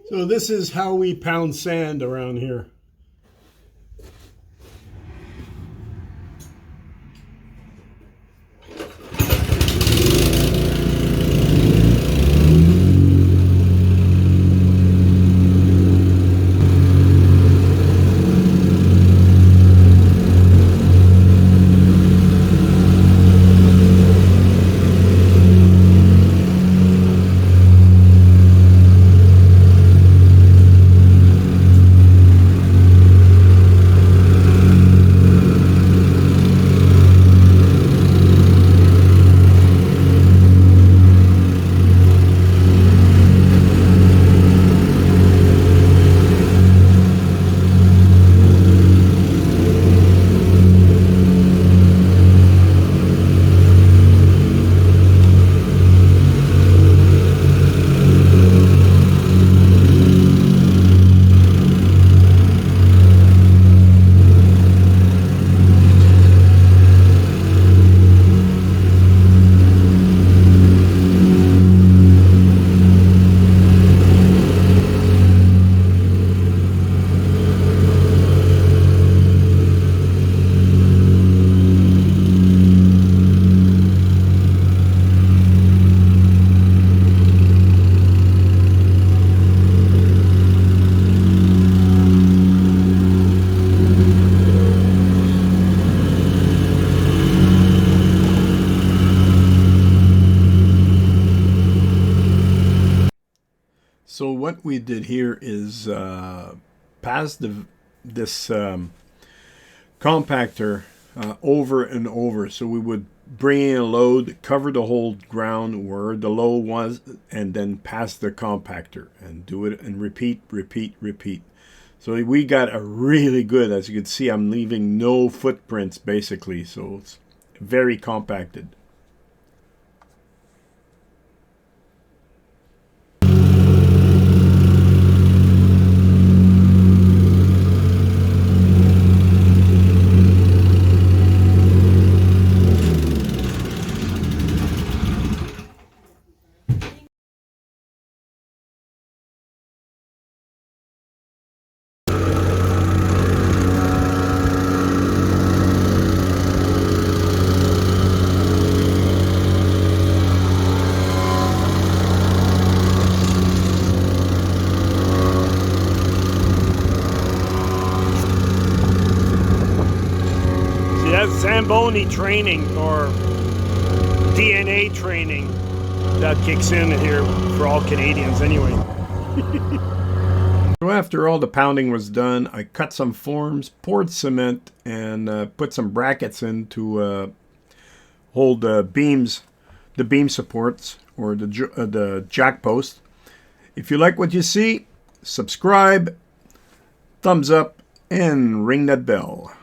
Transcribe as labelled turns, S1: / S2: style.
S1: So this is how we pound sand around here. So what we did here is pass this compactor over and over. So we would bring in a load, cover the whole ground where the low was, and then pass the compactor and do it and repeat, repeat, repeat. So we got a really good, as you can see, I'm leaving no footprints basically. So it's very compacted. That's Zamboni training or DNA training that kicks in here for all Canadians anyway. So after all the pounding was done, I cut some forms, poured cement, and put some brackets in to hold the beams, the beam supports or the jack post. If you like what you see, subscribe, thumbs up, and ring that bell.